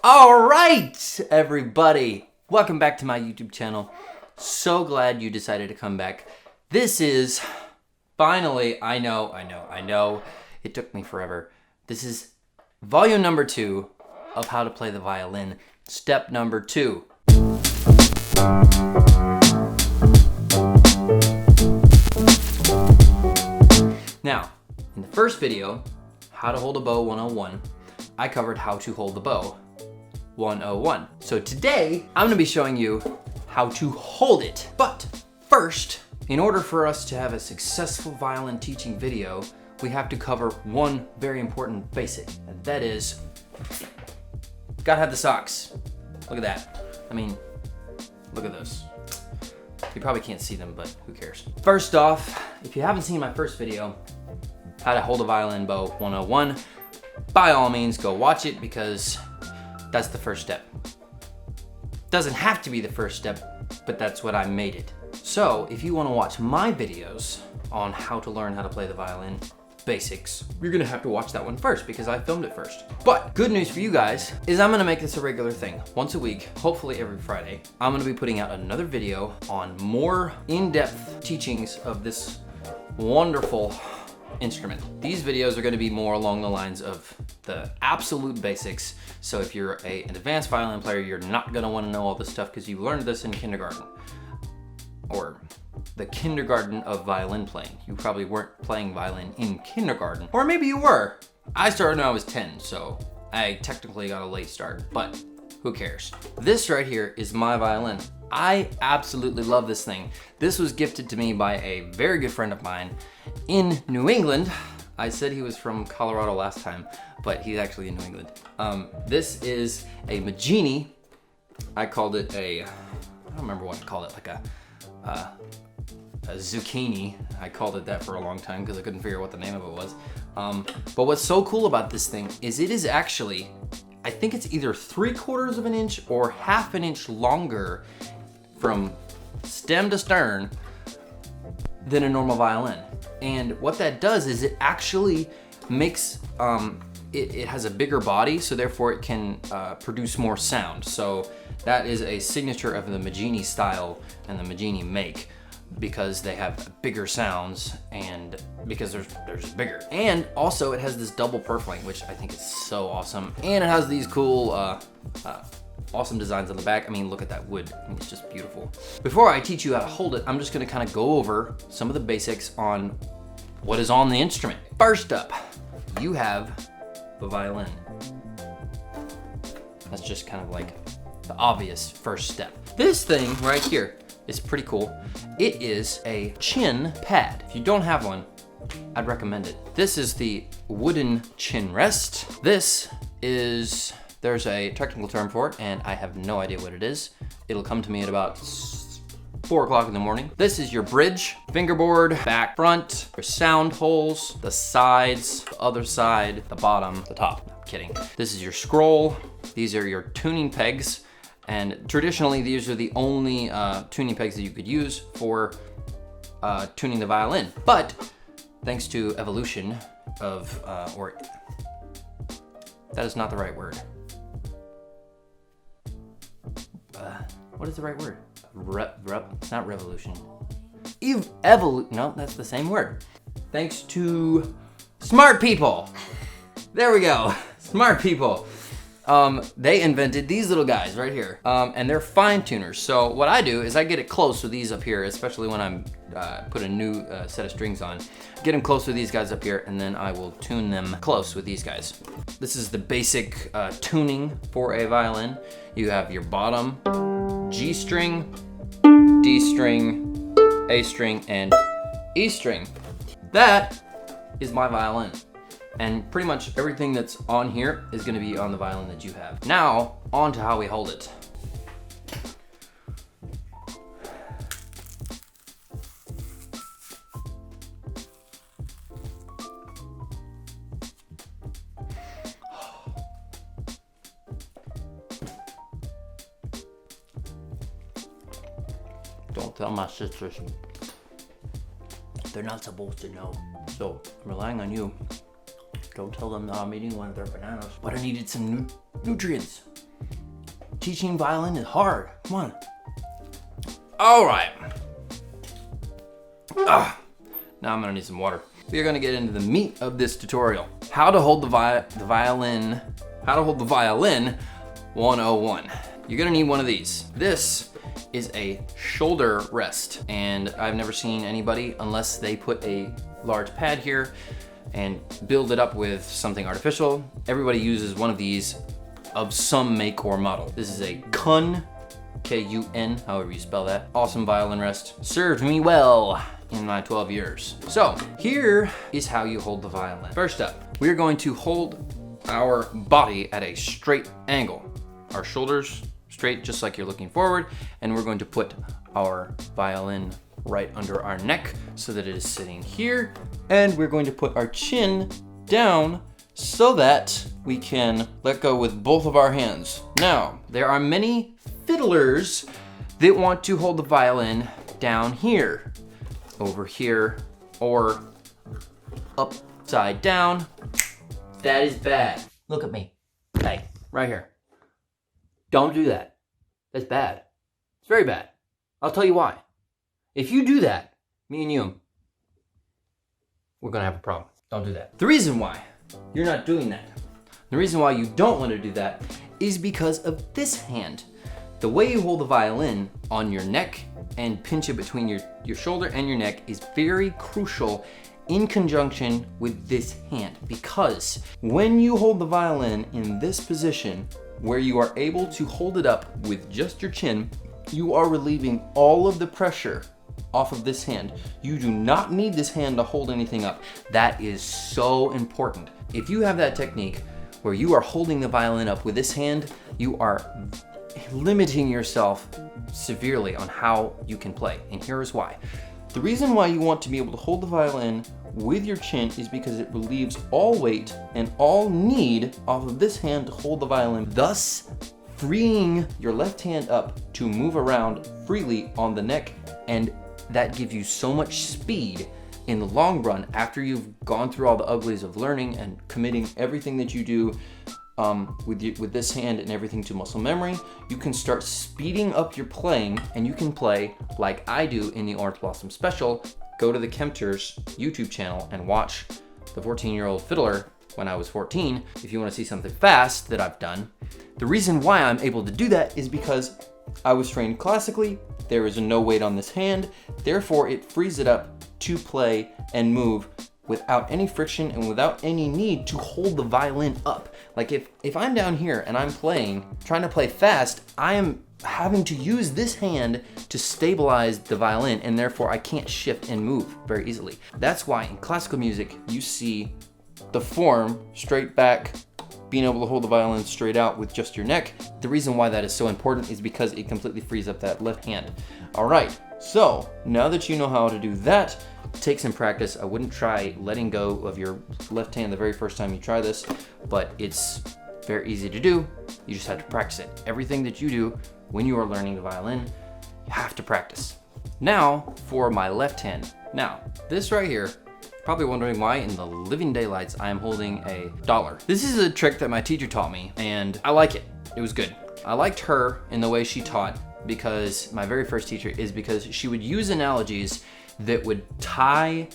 All right, everybody. Welcome back to my YouTube channel. So glad you decided to come back. This is finally, I know. It took me forever. This is volume number 2 of how to play the violin. Step number 2. Now, in the first video, How to Hold a Bow 101, I covered how to hold the bow 101. So today, I'm gonna be showing you how to hold it. But first, in order for us to have a successful violin teaching video, we have to cover one very important basic, and that is, gotta have the socks. Look at that. I mean, look at those. You probably can't see them, but who cares? First off, if you haven't seen my first video, How to Hold a Violin Bow 101, by all means go watch it because that's the first step. Doesn't have to be the first step, but that's what I made it. So if you want to watch my videos on how to learn how to play the violin basics, you're gonna have to watch that one first because I filmed it first. But good news for you guys is I'm gonna make this a regular thing. Once a week, hopefully every Friday, I'm gonna be putting out another video on more in-depth teachings of this wonderful instrument. These videos are going to be more along the lines of the absolute basics. So if you're an advanced violin player, you're not going to want to know all this stuff because you learned this in kindergarten or the kindergarten of violin playing. You probably weren't playing violin in kindergarten, or maybe you were. I started when I was 10, so I technically got a late start, but who cares? This right here is my violin. I absolutely love this thing. This was gifted to me by a very good friend of mine in New England. I said he was from Colorado last time, but he's actually in New England. This is a Magini. I called it I don't remember what I called it, like a zucchini. I called it that for a long time because I couldn't figure out what the name of it was. But what's so cool about this thing is it is actually, I think it's either 3/4 of an inch or 1/2 an inch longer from stem to stern than a normal violin. And what that does is it actually makes, it has a bigger body, so therefore it can produce more sound. So that is a signature of the Magini style and the Magini make, because they have bigger sounds and because they're just bigger. And also it has this double purfling, which I think is so awesome. And it has these cool, awesome designs on the back. I mean, look at that wood. I mean, it's just beautiful. Before I teach you how to hold it, I'm just gonna kind of go over some of the basics on what is on the instrument. First up, you have the violin. That's just kind of like the obvious first step. This thing right here is pretty cool. It is a chin pad. If you don't have one, I'd recommend it. This is the wooden chin rest. This is, there's a technical term for it, and I have no idea what it is. It'll come to me at about 4 o'clock in the morning. This is your bridge, fingerboard, back, front, your sound holes, the sides, the other side, the bottom, the top. No, I'm kidding. This is your scroll. These are your tuning pegs. And traditionally, these are the only tuning pegs that you could use for tuning the violin. But thanks to evolution of, or that is not the right word. What is the right word? It's not revolution. No, that's the same word. Thanks to smart people. There we go, smart people. They invented these little guys right here, and they're fine tuners. So what I do is I get it close with these up here, especially when I'm put a new set of strings on. Get them close with these guys up here, and then I will tune them close with these guys. This is the basic tuning for a violin. You have your bottom G string, D string, A string, and E string. That is my violin. And pretty much everything that's on here is gonna be on the violin that you have. Now, on to how we hold it. Don't tell my sisters. They're not supposed to know. So, I'm relying on you. Don't tell them that I'm eating one of their bananas. But I needed some nutrients. Teaching violin is hard. Come on. All right. Now I'm gonna need some water. We are gonna get into the meat of this tutorial. How to hold the violin 101. You're gonna need one of these. This is a shoulder rest, and I've never seen anybody, unless they put a large pad here and build it up with something artificial. Everybody uses one of these of some make or model. This is a Kun, K-U-N, however you spell that. Awesome violin rest. Served me well in my 12 years. So here is how you hold the violin. First up, we are going to hold our body at a straight angle. Our shoulders straight, just like you're looking forward, and we're going to put our violin right under our neck so that it is sitting here, and we're going to put our chin down so that we can let go with both of our hands. Now, there are many fiddlers that want to hold the violin down here, over here, or upside down. That is bad. Look at me. Hey, right here. Don't do that. That's bad. It's very bad. I'll tell you why. If you do that, me and you, we're gonna have a problem. Don't do that. The reason why you're not doing that, the reason why you don't want to do that, is because of this hand. The way you hold the violin on your neck and pinch it between your shoulder and your neck is very crucial in conjunction with this hand, because when you hold the violin in this position, where you are able to hold it up with just your chin, you are relieving all of the pressure off of this hand. You do not need this hand to hold anything up. That is so important. If you have that technique where you are holding the violin up with this hand, you are limiting yourself severely on how you can play, and here is why. The reason why you want to be able to hold the violin with your chin is because it relieves all weight and all need off of this hand to hold the violin, thus freeing your left hand up to move around freely on the neck, and that gives you so much speed in the long run after you've gone through all the uglies of learning and committing everything that you do with this hand and everything to muscle memory. You can start speeding up your playing, and you can play like I do in the Orange Blossom Special. Go to the Kempters YouTube channel and watch the 14-year-old fiddler when I was 14 if you want to see something fast that I've done. The reason why I'm able to do that is because I was trained classically. There is no weight on this hand, therefore it frees it up to play and move without any friction and without any need to hold the violin up. Like if I'm down here and I'm trying to play fast, I am having to use this hand to stabilize the violin, and therefore I can't shift and move very easily. That's why in classical music, you see the form straight back, being able to hold the violin straight out with just your neck. The reason why that is so important is because it completely frees up that left hand. All right, so now that you know how to do that, take some practice. I wouldn't try letting go of your left hand the very first time you try this, but it's very easy to do. You just have to practice it. Everything that you do when you are learning the violin, you have to practice. Now for my left hand. Now, this right here, probably wondering why in the living daylights I am holding a dollar. This is a trick that my teacher taught me, and I like it. It was good. I liked her in the way she taught, because my very first teacher is because she would use analogies that would tie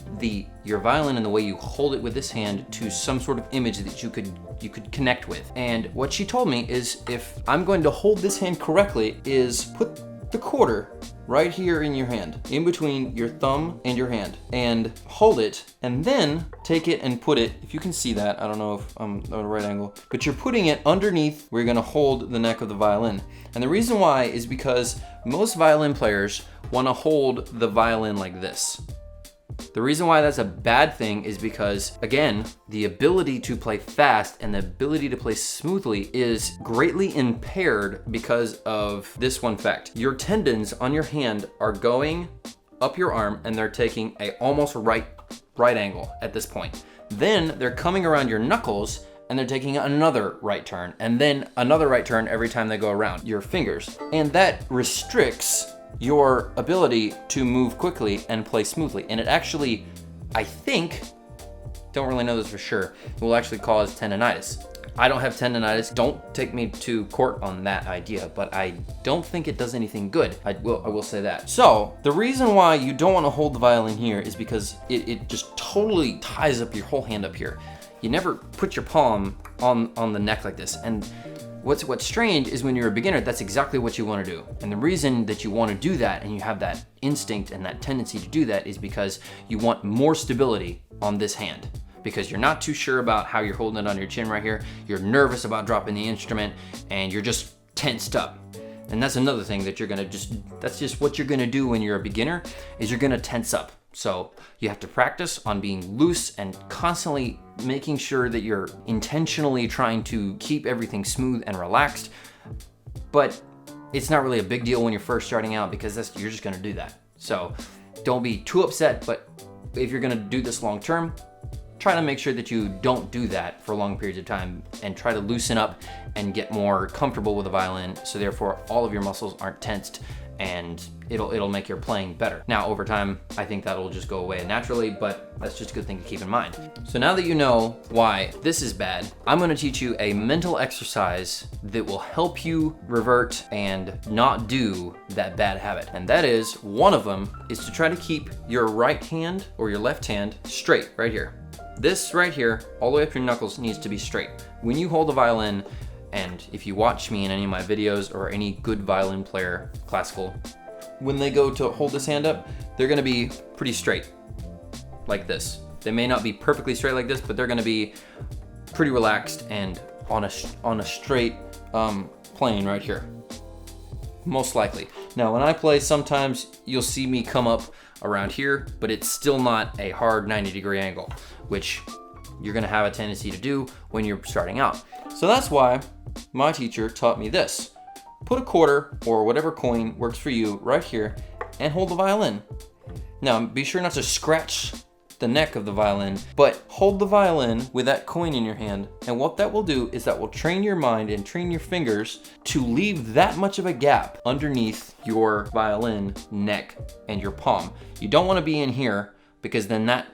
your violin and the way you hold it with this hand to some sort of image that you could connect with. And what she told me is, if I'm going to hold this hand correctly, is put the quarter right here in your hand, in between your thumb and your hand, and hold it, and then take it and put it, if you can see that, I don't know if I'm at a right angle, but you're putting it underneath where you're gonna hold the neck of the violin. And the reason why is because most violin players wanna hold the violin like this. The reason why that's a bad thing is because, again, the ability to play fast and the ability to play smoothly is greatly impaired because of this one fact. Your tendons on your hand are going up your arm, and they're taking a almost right angle at this point. Then they're coming around your knuckles, and they're taking another right turn, and then another right turn every time they go around your fingers. And that restricts your ability to move quickly and play smoothly. And it actually, I think, don't really know this for sure, it will actually cause tendonitis. I don't have tendonitis. Don't take me to court on that idea, but I don't think it does anything good. I will say that. So the reason why you don't want to hold the violin here is because it just totally ties up your whole hand up here. You never put your palm on the neck like this. And what's strange is when you're a beginner, that's exactly what you want to do. And the reason that you want to do that and you have that instinct and that tendency to do that is because you want more stability on this hand. Because you're not too sure about how you're holding it on your chin right here. You're nervous about dropping the instrument and you're just tensed up. And that's another thing that that's just what you're gonna do when you're a beginner, is you're gonna tense up. So you have to practice on being loose and constantly making sure that you're intentionally trying to keep everything smooth and relaxed. But it's not really a big deal when you're first starting out because you're just gonna do that. So don't be too upset, but if you're gonna do this long term, try to make sure that you don't do that for long periods of time and try to loosen up and get more comfortable with the violin, so therefore all of your muscles aren't tensed and it'll make your playing better. Now over time, I think that'll just go away naturally, but that's just a good thing to keep in mind. So now that you know why this is bad, I'm gonna teach you a mental exercise that will help you revert and not do that bad habit. And that is, one of them is to try to keep your right hand or your left hand straight right here. This right here, all the way up your knuckles, needs to be straight. When you hold the violin, and if you watch me in any of my videos or any good violin player, classical, when they go to hold this hand up, they're gonna be pretty straight, like this. They may not be perfectly straight like this, but they're gonna be pretty relaxed and on a straight plane right here, most likely. Now, when I play, sometimes you'll see me come up around here, but it's still not a hard 90-degree angle, which you're gonna have a tendency to do when you're starting out. So that's why my teacher taught me this. Put a quarter or whatever coin works for you right here and hold the violin. Now, be sure not to scratch the neck of the violin, but hold the violin with that coin in your hand. And what that will do is that will train your mind and train your fingers to leave that much of a gap underneath your violin neck and your palm. You don't want to be in here because then that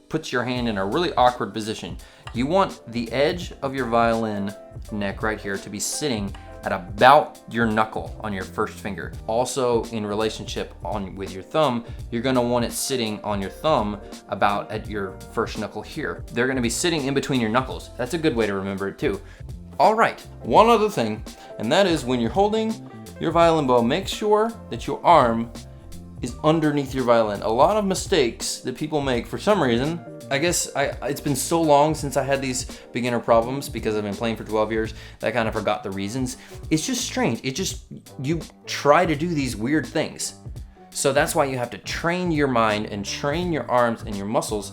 puts your hand in a really awkward position. You want the edge of your violin neck right here to be sitting at about your knuckle on your first finger. Also, in relationship with your thumb, you're gonna want it sitting on your thumb about at your first knuckle here. They're gonna be sitting in between your knuckles. That's a good way to remember it too. All right, one other thing, and that is when you're holding your violin bow, make sure that your arm is underneath your violin. A lot of mistakes that people make for some reason, I guess it's been so long since I had these beginner problems because I've been playing for 12 years that I kind of forgot the reasons. It's just strange. You try to do these weird things. So that's why you have to train your mind and train your arms and your muscles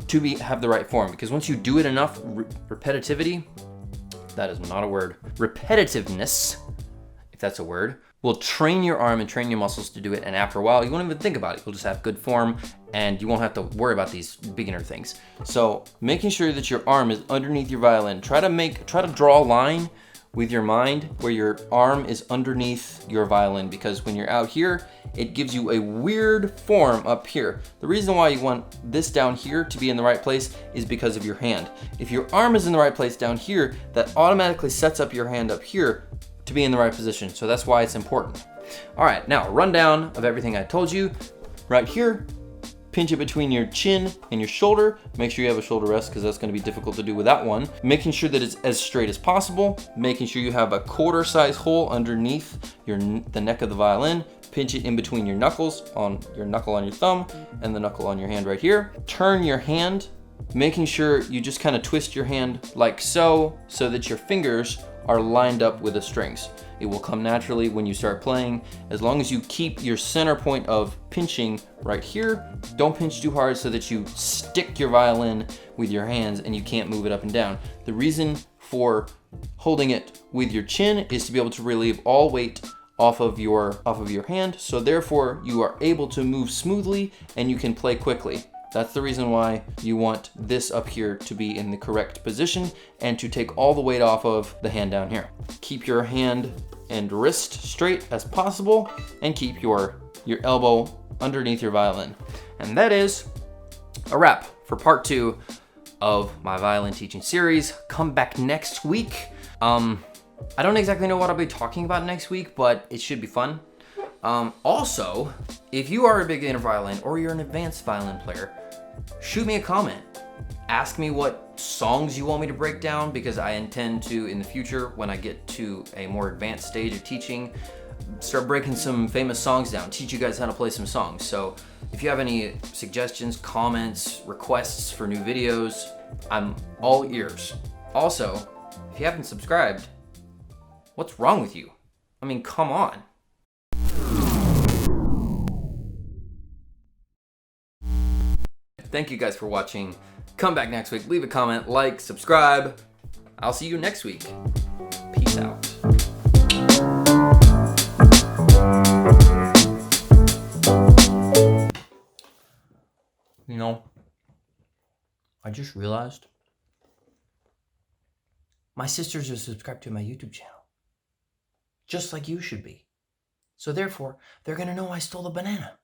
to have the right form. Because once you do it enough, repetitivity, that is not a word, repetitiveness, if that's a word, will train your arm and train your muscles to do it. And after a while, you won't even think about it. You'll just have good form and you won't have to worry about these beginner things. So making sure that your arm is underneath your violin, try to draw a line with your mind where your arm is underneath your violin, because when you're out here, it gives you a weird form up here. The reason why you want this down here to be in the right place is because of your hand. If your arm is in the right place down here, that automatically sets up your hand up here to be in the right position. So that's why it's important. All right, now a rundown of everything I told you. Right here, pinch it between your chin and your shoulder. Make sure you have a shoulder rest because that's going to be difficult to do without one. Making sure that it's as straight as possible. Making sure you have a quarter size hole underneath the neck of the violin. Pinch it in between your knuckles, on your knuckle on your thumb and the knuckle on your hand right here. Turn your hand, making sure you just kind of twist your hand like so that your fingers are lined up with the strings. It will come naturally when you start playing, as long as you keep your center point of pinching right here. Don't pinch too hard so that you stick your violin with your hands and you can't move it up and down. The reason for holding it with your chin is to be able to relieve all weight off of your hand, so therefore you are able to move smoothly and you can play quickly. That's the reason why you want this up here to be in the correct position and to take all the weight off of the hand down here. Keep your hand and wrist straight as possible and keep your elbow underneath your violin. And that is a wrap for part 2 of my violin teaching series. Come back next week. I don't exactly know what I'll be talking about next week, but it should be fun. Also, if you are a beginner violin or you're an advanced violin player, shoot me a comment. Ask me what songs you want me to break down, because I intend to, in the future, when I get to a more advanced stage of teaching, start breaking some famous songs down, teach you guys how to play some songs. So if you have any suggestions, comments, requests for new videos, I'm all ears. Also, if you haven't subscribed, what's wrong with you? I mean, come on. Thank you guys for watching. Come back next week, leave a comment, like, subscribe. I'll see you next week. Peace out. You know, I just realized my sisters are subscribed to my YouTube channel, just like you should be. So therefore, they're gonna know I stole the banana.